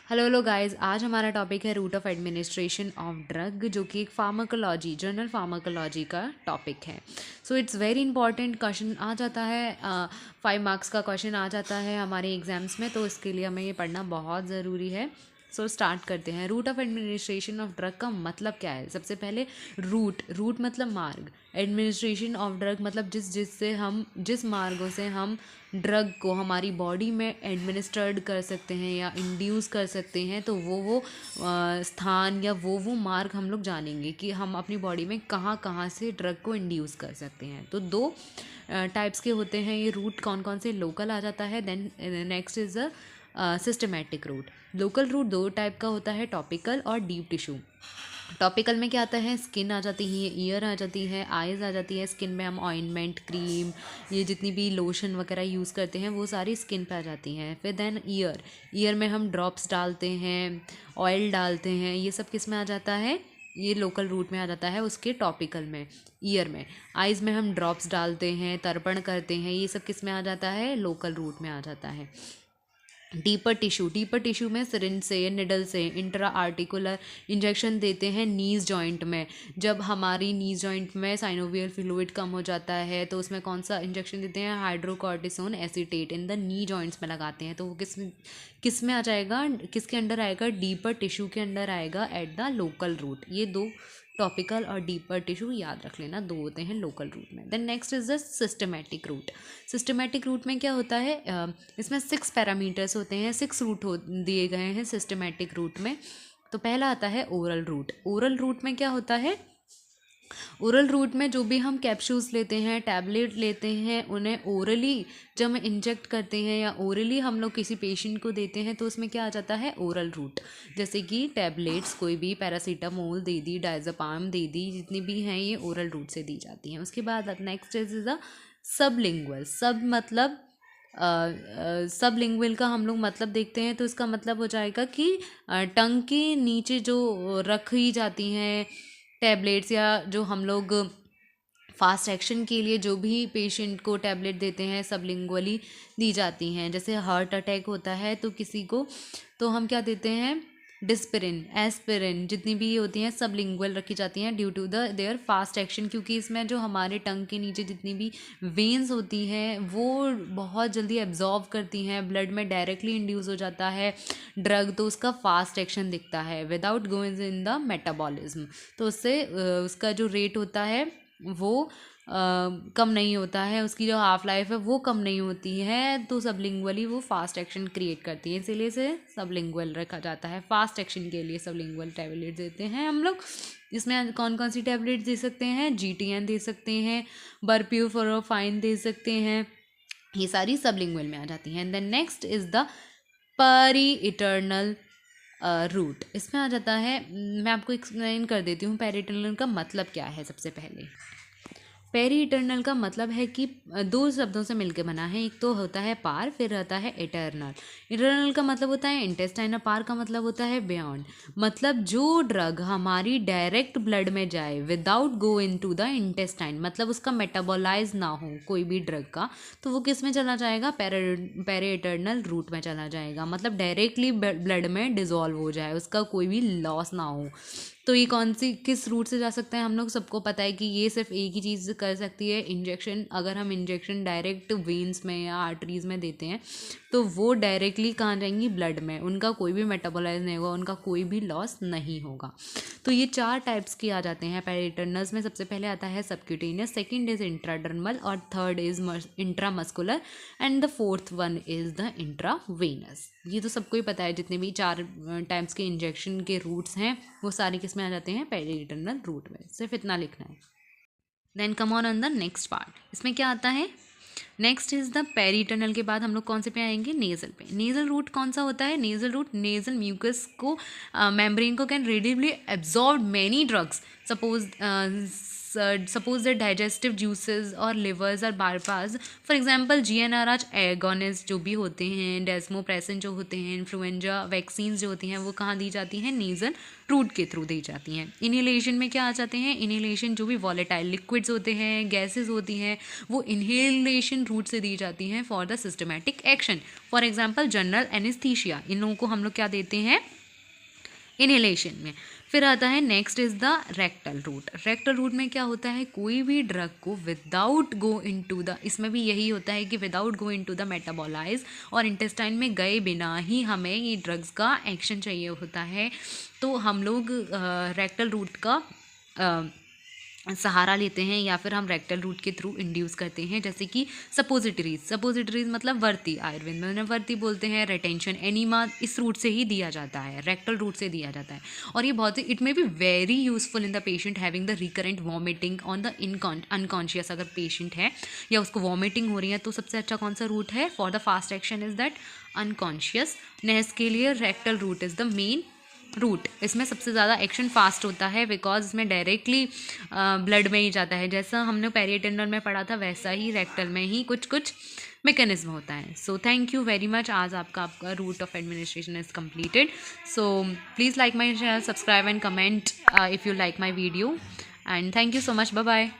Hello guys, आज हमारा topic है route of administration of drug, जो कि एक फार्माकोलॉजी जर्नल फार्माकोलॉजी का टॉपिक है। So it's very important question आ जाता है, 5 मार्क्स का क्वेश्चन आ जाता है हमारे एग्जाम्स में, तो इसके लिए हमें ये पढ़ना बहुत ज़रूरी है। सो स्टार्ट करते हैं। Route of administration of drug का मतलब क्या है? सबसे पहले रूट मतलब मार्ग, एडमिनिस्ट्रेशन ऑफ ड्रग मतलब जिस मार्गों से हम ड्रग को हमारी बॉडी में एडमिनिस्ट्रेड कर सकते हैं या इंड्यूस कर सकते हैं, तो वो स्थान या वो मार्ग हम लोग जानेंगे कि हम अपनी बॉडी में कहाँ कहाँ से ड्रग को इंड्यूस कर सकते हैं। तो 2 टाइप्स के होते हैं ये रूट। कौन कौन से? लोकल आ जाता है, then next is a systematic route. Local route 2 type का होता है, टॉपिकल और डीप टिश्यू। टॉपिकल में क्या आता है? स्किन आ जाती है, ईयर आ जाती है, आइज़ आ जाती है। स्किन में हम ऑइंटमेंट, क्रीम, ये जितनी भी लोशन वगैरह यूज़ करते हैं वो सारी स्किन पे आ जाती हैं। फिर देन ईयर में हम ड्रॉप्स डालते हैं, ऑयल डालते हैं, ये सब किस में आ जाता है? ये लोकल रूट में आ जाता है, उसके टॉपिकल में, ईयर में। आइज़ में हम ड्रॉप्स डालते हैं, तर्पण करते हैं, ये सब किस में आ जाता है? लोकल रूट में आ जाता है। डीपर टिश्यू में सिरिंज से, निडल से इंट्रा आर्टिकुलर इंजेक्शन देते हैं नीज जॉइंट में। जब हमारी नीज जॉइंट में साइनोवियल फ्लूइड कम हो जाता है तो उसमें कौन सा इंजेक्शन देते हैं? Hydrocortisone acetate in the knee joints में लगाते हैं। तो वो किस में आ जाएगा? किसके अंडर आएगा? डीपर टिश्यू के अंडर आएगा, एट द लोकल रूट। ये 2 टॉपिकल और डीपर टिश्यू याद रख लेना, 2 होते हैं लोकल रूट में। Then next is the systematic route. Systematic route में क्या होता है? इसमें 6 पैरामीटर्स होते हैं, 6 रूट दिए गए हैं सिस्टमैटिक रूट में। तो पहला आता है ओरल रूट। ओरल रूट में क्या होता है? ओरल रूट में जो भी हम कैप्सूल्स लेते हैं, टैबलेट लेते हैं, उन्हें ओरली जब हम इंजेक्ट करते हैं या ओरली हम लोग किसी पेशेंट को देते हैं तो उसमें क्या आ जाता है? Oral route. जैसे कि टैबलेट्स कोई भी पैरासीटामोल दे दी, डायज़ेपाम दे दी, जितनी भी हैं ये ओरल रूट से दी जाती हैं। उसके बाद नेक्स्ट इज द सबलिंगुअल। सब मतलब सबलिंगुअल का हम लोग मतलब देखते हैं तो इसका मतलब हो जाएगा कि टंग के नीचे जो रखी जाती हैं टैबलेट्स, या जो हम लोग फास्ट एक्शन के लिए जो भी पेशेंट को टैबलेट देते हैं सबलिंगुअली दी जाती हैं। जैसे हार्ट अटैक होता है तो किसी को, तो हम क्या देते हैं? डिस्पिरिन, एस्पिरिन, जितनी भी ये होती हैं सबलिंगुअल रखी जाती हैं due to the their fast action, क्योंकि इसमें जो हमारे टंग के नीचे जितनी भी वेन्स होती हैं वो बहुत जल्दी एब्जॉर्व करती हैं, ब्लड में डायरेक्टली इंड्यूस हो जाता है ड्रग, तो उसका फास्ट एक्शन दिखता है without going in the metabolism. तो उससे उसका जो रेट होता है वो कम नहीं होता है, उसकी जो हाफ लाइफ है वो कम नहीं होती है। तो सबलिंगुअली वो फास्ट एक्शन क्रिएट करती है, इसीलिए इसे सबलिंगुअल रखा जाता है। फास्ट एक्शन के लिए सबलिंगुअल टैबलेट देते हैं हम लोग। इसमें कौन कौन सी टैबलेट दे सकते हैं? GTN दे सकते हैं, बर्प्यूफोरोफाइन दे सकते हैं, ये सारी सबलिंगुअल में आ जाती हैं। देन नेक्स्ट इज द परी इटर्नल रूट। इसमें आ जाता है, मैं आपको एक्सप्लेन कर देती हूँ पेरी इटर्नल का मतलब क्या है। सबसे पहले पेरी इटर्नल का मतलब है कि 2 शब्दों से मिलकर बना है। एक तो होता है पार, फिर रहता है इटर्नल। इटर्नल का मतलब होता है इंटेस्टाइन, और पार का मतलब होता है बियॉन्ड। मतलब जो ड्रग हमारी डायरेक्ट ब्लड में जाए without go into the intestine, मतलब उसका मेटाबोलाइज ना हो कोई भी ड्रग का, तो वो किस में चला जाएगा? पेरी इटर्नल रूट में चला जाएगा। मतलब डायरेक्टली ब्लड में डिजॉल्व हो जाए, उसका कोई भी लॉस ना हो। तो ये किस रूट से जा सकते हैं? हम लोग सबको पता है कि ये सिर्फ एक ही चीज़ कर सकती है, इंजेक्शन। अगर हम इंजेक्शन डायरेक्ट वेन्स में या आर्टरीज में देते हैं तो वो डायरेक्टली कहाँ जाएंगी? ब्लड में। उनका कोई भी मेटाबोलाइज नहीं होगा, उनका कोई भी लॉस नहीं होगा। तो ये 4 टाइप्स के आ जाते हैं पेरिटर्नल्स में। सबसे पहले आता है सबक्यूटेनियस, सेकंड इज इंट्राडर्मल, और third is intramuscular, and the fourth one is the intravenous. ये तो सबको ही पता है, जितने भी 4 टाइप्स के इंजेक्शन के रूट्स हैं वो सारे किस में आ जाते हैं? पेरिटर्नल रूट में। सिर्फ इतना लिखना है। Then come on the next part. इसमें क्या आता है? नेक्स्ट इज द पेरिटर्नल के बाद हम लोग कौन से पे आएंगे? नेजल पे। नेजल रूट कौन सा होता है? नेजल रूट नेजल म्यूकस को, मेम्ब्रेन को can readily absorb many drugs. Suppose suppose that digestive juices or livers are bypassed. For example, GnRH agonist जो भी होते हैं, डेस्मोप्रेसिन जो होते हैं, इन्फ्लुएंजा वैक्सीन्स जो होती हैं वो कहाँ दी जाती हैं, नेजल रूट के थ्रू दी जाती हैं. इनहेलेशन में क्या आ जाते हैं, इनहेलेशन जो भी वॉलेटाइल लिक्विड्स होते हैं, गैसेज होती हैं, वो इनहेलेशन रूट से दी जाती हैं for the systematic action. For example general anaesthesia, इन लोगों को हम लोग क्या देते हैं, इनहेलेशन में. फिर आता है next is the rectal route. Rectal route में क्या होता है, कोई भी ड्रग को विदाउट गो इनटू द, इसमें भी यही होता है कि without go into the metabolise और इंटेस्टाइन में गए बिना ही हमें ये ड्रग्स का एक्शन चाहिए होता है. तो हम लोग रेक्टल रूट का सहारा लेते हैं या फिर हम रेक्टल रूट के थ्रू इंड्यूस करते हैं. जैसे कि सपोजिटरीज मतलब वर्ती, आयुर्वेद में वर्ती बोलते हैं. रिटेंशन एनीमा इस रूट से ही दिया जाता है, रेक्टल रूट से दिया जाता है. और ये बहुत ही, it may be very useful in the patient having the recurrent vomiting on the unconscious. अगर पेशेंट है या उसको वॉमिटिंग हो रही है तो सबसे अच्छा कौन सा रूट है for the fast action is that unconsciousness के लिए rectal route is the main route. इसमें सबसे ज़्यादा एक्शन फास्ट होता है बिकॉज इसमें डायरेक्टली ब्लड में ही जाता है. जैसा हमने पेरिटोनियल में पढ़ा था वैसा ही रेक्टल में ही कुछ मैकेनिज्म होता है. So thank you very much. आज आपका route of administration is completed. So please like my channel, subscribe and comment if you like my video, and thank you so much. Bye bye.